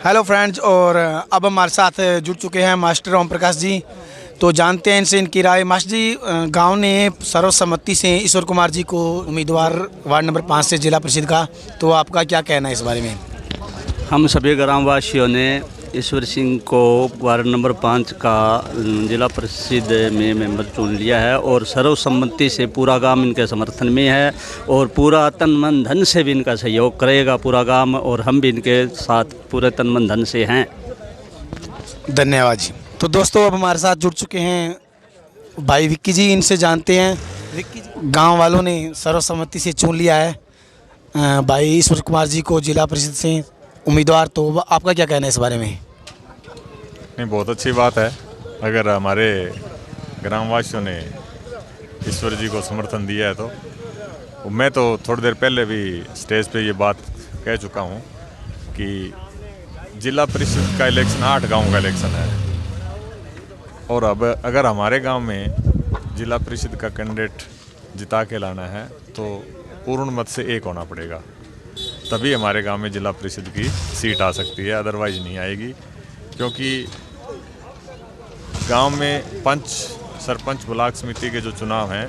Hello friends, और अब हमारे साथ जुड़ चुके हैं मास्टर ओम प्रकाश जी। तो जानते हैं इनसे इनकी राय। मास्टर जी, गांव ने सर्वसम्मति से ईश्वर कुमार जी को उम्मीदवार वार्ड नंबर 5 से जिला परिषद का, तो आपका क्या कहना है इस बारे में? हम सभी ग्रामवासियों ने ईश्वर सिंह को वार्ड नंबर 5 का जिला परिषद में मेंबर चुन लिया है और सर्वसम्मति से पूरा गांव इनके समर्थन में है और पूरा तन मन धन से भी इनका सहयोग करेगा पूरा गांव, और हम भी इनके साथ पूरे तन मन धन से हैं। धन्यवाद जी। तो दोस्तों, अब हमारे साथ जुड़ चुके हैं भाई विक्की जी। इनसे जानते हैं, विक्की जी, गाँव वालों ने सर्वसम्मति से चुन लिया है भाई ईश्वर कुमार जी को जिला परिषद से उम्मीदवार, तो आपका क्या कहना है इस बारे में? नहीं, बहुत अच्छी बात है। अगर हमारे ग्रामवासियों ने ईश्वर जी को समर्थन दिया है तो मैं तो थोड़ी देर पहले भी स्टेज पे ये बात कह चुका हूँ कि जिला परिषद का इलेक्शन 8 गांव का इलेक्शन है, और अब अगर हमारे गांव में जिला परिषद का कैंडिडेट जिता के लाना है तो पूर्ण मत से 1 होना पड़ेगा, तभी हमारे गांव में जिला परिषद की सीट आ सकती है, अदरवाइज नहीं आएगी। क्योंकि गांव में पंच, सरपंच, ब्लॉक समिति के जो चुनाव हैं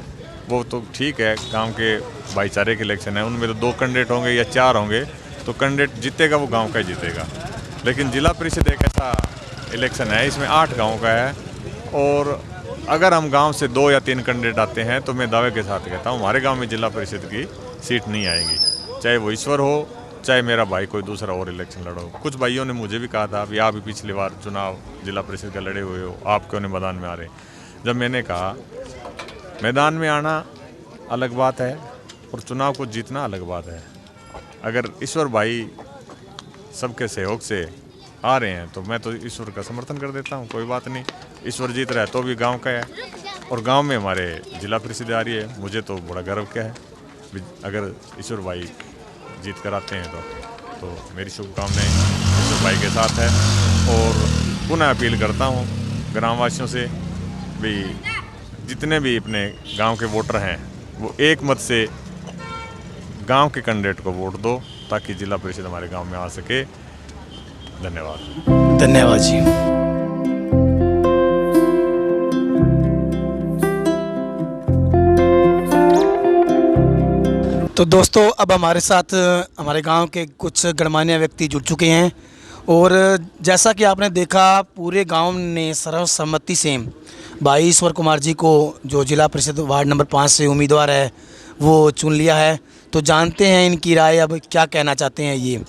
वो तो ठीक है, गांव के भाईचारे के इलेक्शन है, उनमें तो 2 कैंडिडेट होंगे या 4 होंगे, तो कैंडिडेट जीतेगा वो गांव का ही जीतेगा। लेकिन जिला परिषद एक ऐसा इलेक्शन है, इसमें 8 गाँव का है, और अगर हम गाँव से 2 या 3 कैंडिडेट आते हैं तो मैं दावे के साथ कहता हूँ हमारे गाँव में जिला परिषद की सीट नहीं आएगी, चाहे वो ईश्वर हो, चाहे मेरा भाई कोई दूसरा और इलेक्शन लड़ो। कुछ भाइयों ने मुझे भी कहा था कि आप भी पिछली बार चुनाव जिला परिषद का लड़े हुए हो, आप क्यों नहीं मैदान में आ रहे? जब मैंने कहा मैदान में आना अलग बात है और चुनाव को जीतना अलग बात है। अगर ईश्वर भाई सबके सहयोग से आ रहे हैं तो मैं तो ईश्वर का समर्थन कर देता हूँ, कोई बात नहीं। ईश्वर जीत रहा है तो भी गाँव का है, और गाँव में हमारे जिला परिषद आ रही है, मुझे तो बड़ा गर्व क्या है। अगर ईश्वर भाई जीत कर आते हैं तो मेरी शुभकामनाएं ईश्वर भाई के साथ है। और पुनः अपील करता हूं ग्रामवासियों से भी, जितने भी अपने गांव के वोटर हैं वो एक मत से गांव के कैंडिडेट को वोट दो ताकि जिला परिषद हमारे गांव में आ सके। धन्यवाद। धन्यवाद जी। तो दोस्तों, अब हमारे साथ हमारे गांव के कुछ गणमान्य व्यक्ति जुड़ चुके हैं, और जैसा कि आपने देखा पूरे गांव ने सर्वसम्मति से भाई ईश्वर कुमार जी को जो जिला परिषद वार्ड नंबर 5 से उम्मीदवार है वो चुन लिया है। तो जानते हैं इनकी राय, अब क्या कहना चाहते हैं ये।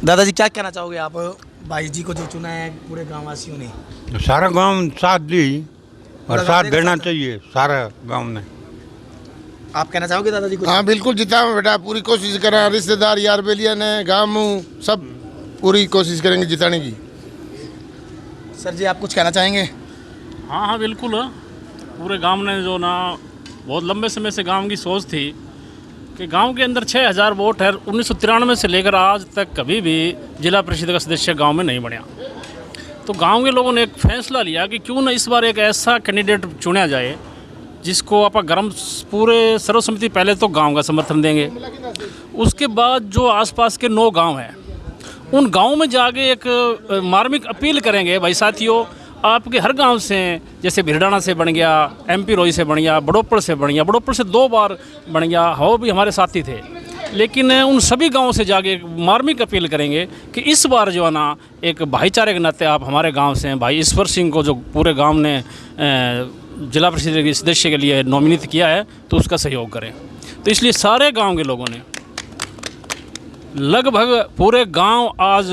दादाजी, क्या कहना चाहोगे आप भाई जी को जो चुना है पूरे गाँव वासियों ने? सारा गांव साथ दी और साथ देना चाहिए सारा गांव ने। आप कहना चाहोगे दादाजी कुछ? हाँ बिल्कुल, जिताओ बेटा, पूरी कोशिश करें, रिश्तेदार यार बेलिया ने गाँव सब पूरी कोशिश करेंगे जिताने की। सर जी, आप कुछ कहना चाहेंगे? हाँ बिल्कुल। पूरे गांव ने जो ना बहुत लंबे समय से गांव की सोच थी कि गांव के अंदर 6000 वोट है, 1993 से लेकर आज तक कभी भी जिला परिषद का सदस्य गांव में नहीं बनया। तो गांव के लोगों ने एक फैसला लिया कि क्यों ना इस बार एक ऐसा कैंडिडेट चुना जाए जिसको आप पूरे सर्वसम्मति, पहले तो गांव का समर्थन देंगे, उसके बाद जो आसपास के 9 गांव हैं उन गांव में जाके एक मार्मिक अपील करेंगे, भाई साथियों आपके हर गांव से, जैसे भिरडाना से बन गया, MP रोई से बन गया, बड़ोपड़ से बन गया, बड़ोपड़ से 2 बार बन गया, वो भी हमारे साथी थे, लेकिन उन सभी गाँव से जाके एक मार्मिक अपील करेंगे कि इस बार जो है ना एक भाईचारे के नाते आप हमारे गाँव से भाई ईश्वर सिंह को जो पूरे गाँव ने जिला परिषद के सदस्य के लिए नॉमिनेट किया है तो उसका सहयोग करें। तो इसलिए सारे गांव के लोगों ने लगभग पूरे गांव आज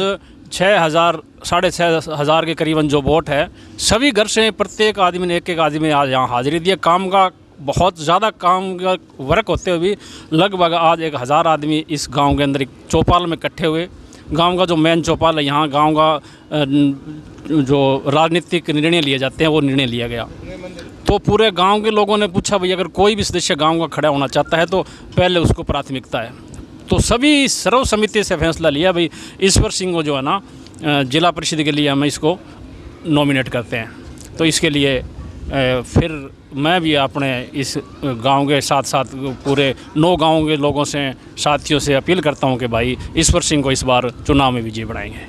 6000 साढ़े 6000 के करीबन जो वोट है, सभी घर से प्रत्येक आदमी ने एक आदमी आज यहाँ हाजिरी दिया। काम का बहुत ज़्यादा काम का वर्क होते हुए भी लगभग आज 1000 आदमी इस गांव के अंदर एक चौपाल में इकट्ठे हुए। गांव का जो मेन चौपाल है, यहाँ गांव का जो राजनीतिक निर्णय लिए जाते हैं वो निर्णय लिया गया। तो पूरे गांव के लोगों ने पूछा भाई अगर कोई भी सदस्य गांव का खड़ा होना चाहता है तो पहले उसको प्राथमिकता है। तो सभी सर्वसम्मति से फैसला लिया भाई ईश्वर सिंह को जो है ना जिला परिषद के लिए हम इसको नॉमिनेट करते हैं। तो इसके लिए फिर मैं भी अपने इस गांव के साथ साथ पूरे 9 गांवों के लोगों से, साथियों से अपील करता हूं कि भाई ईश्वर सिंह को इस बार चुनाव में विजयी बनाएंगे।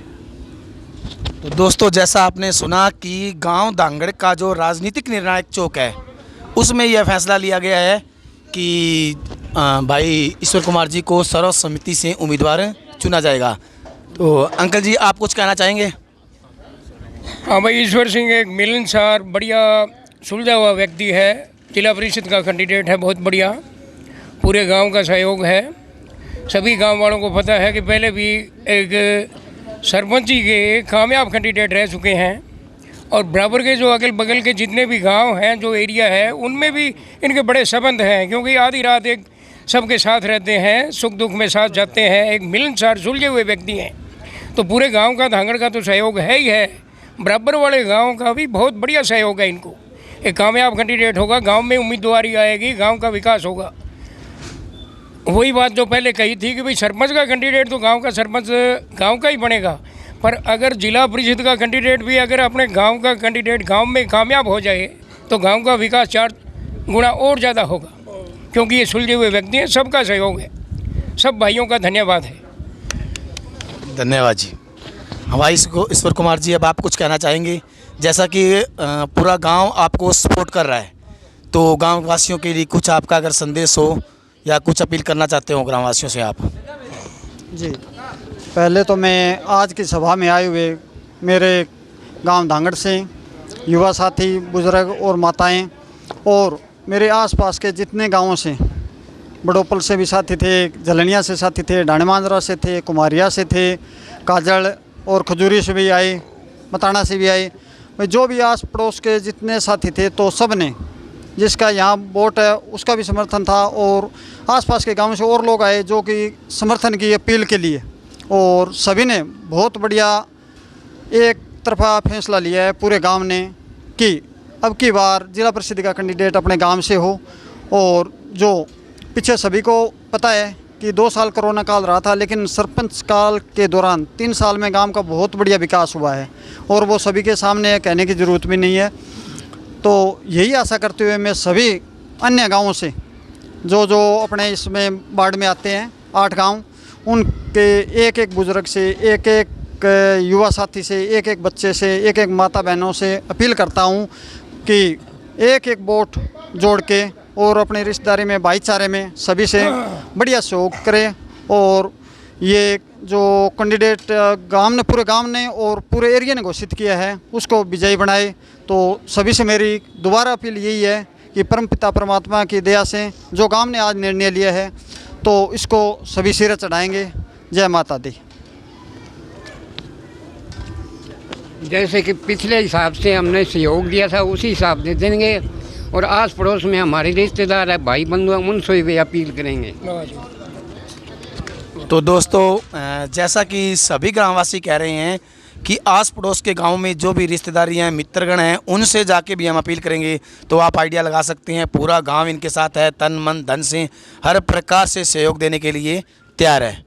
तो दोस्तों, जैसा आपने सुना कि गांव धांगड़ का जो राजनीतिक निर्णायक चौक है उसमें यह फैसला लिया गया है कि भाई ईश्वर कुमार जी को सर्वसम्मति से उम्मीदवार चुना जाएगा। तो अंकल जी, आप कुछ कहना चाहेंगे? हाँ भाई, ईश्वर सिंह एक मिलनसार, बढ़िया, सुलझा हुआ व्यक्ति है। जिला परिषद का कैंडिडेट है, बहुत बढ़िया। पूरे गांव का सहयोग है। सभी गांव वालों को पता है कि पहले भी एक सरपंची के कामयाब कैंडिडेट रह चुके हैं और बराबर के जो अगल बगल के जितने भी गांव हैं, जो एरिया है, उनमें भी इनके बड़े संबंध हैं, क्योंकि आधी रात एक सबके साथ रहते हैं, सुख दुख में साथ जाते हैं। एक मिलनसार, सुलझे हुए व्यक्ति हैं। तो पूरे गांव का, धांगड़ का तो सहयोग है ही है, बराबर वाले गांव का भी बहुत बढ़िया सहयोग है इनको। एक कामयाब कैंडिडेट होगा, गांव में उम्मीदवारी आएगी, गांव का विकास होगा। वही बात जो पहले कही थी कि भाई सरपंच का कैंडिडेट तो गांव का सरपंच गांव का ही बनेगा, पर अगर जिला परिषद का कैंडिडेट भी अगर अपने गांव का कैंडिडेट गांव में कामयाब हो जाए तो गांव का विकास 4 गुना और ज़्यादा होगा, क्योंकि ये सुलझे हुए व्यक्ति हैं। सबका सहयोग है, सब भाइयों का धन्यवाद है। धन्यवाद जी। हमारे ईश्वर कुमार जी, अब आप कुछ कहना चाहेंगे? जैसा कि पूरा गांव आपको सपोर्ट कर रहा है, तो गांव वासियों के लिए कुछ आपका अगर संदेश हो या कुछ अपील करना चाहते हो ग्राम वासियों से आप? जी, पहले तो मैं आज की सभा में आए हुए मेरे गांव धांगड़ से युवा साथी, बुजुर्ग और माताएं और मेरे आसपास के जितने गांवों से, बड़ोपल से भी साथी थे, झलनिया से साथी थे, डाणीमांजरा से थे, कुमारिया से थे, काजड़ और खजूरी से भी आए, मताना से भी आए। जो भी आस पड़ोस के जितने साथी थे, तो सब ने, जिसका यहाँ वोट है उसका भी समर्थन था, और आसपास के गांव से और लोग आए जो कि समर्थन की अपील के लिए, और सभी ने बहुत बढ़िया एक तरफा फैसला लिया है पूरे गांव ने कि अब की बार जिला परिषद का कैंडिडेट अपने गांव से हो। और जो पीछे सभी को पता है कि 2 साल कोरोना काल रहा था, लेकिन सरपंच काल के दौरान 3 साल में गांव का बहुत बढ़िया विकास हुआ है, और वो सभी के सामने कहने की ज़रूरत भी नहीं है। तो यही आशा करते हुए मैं सभी अन्य गांवों से जो अपने इसमें वार्ड में आते हैं, 8 गांव, उनके एक एक बुजुर्ग से, एक एक युवा साथी से, एक एक बच्चे से, एक एक माता बहनों से अपील करता हूं कि एक एक वोट जोड़ के और अपनी रिश्तेदारी में, भाईचारे में सभी से बढ़िया सहयोग करें, और ये जो कैंडिडेट गांव ने, पूरे गांव ने और पूरे एरिया ने घोषित किया है, उसको विजयी बनाए। तो सभी से मेरी दोबारा अपील यही है कि परमपिता परमात्मा की दया से जो गांव ने आज निर्णय लिया है, तो इसको सभी सिरे चढ़ाएंगे। जय माता दी। जैसे कि पिछले हिसाब से हमने सहयोग दिया था, उसी हिसाब से देंगे, और आस पड़ोस में हमारे रिश्तेदार है, भाई बंधु हैं, उनसे भी अपील करेंगे। तो दोस्तों, जैसा कि सभी ग्रामवासी कह रहे हैं कि आस पड़ोस के गांव में जो भी रिश्तेदारी हैं, मित्रगण हैं, उनसे जाके भी हम अपील करेंगे। तो आप आइडिया लगा सकते हैं, पूरा गांव इनके साथ है, तन मन धन से हर प्रकार से सहयोग देने के लिए तैयार है।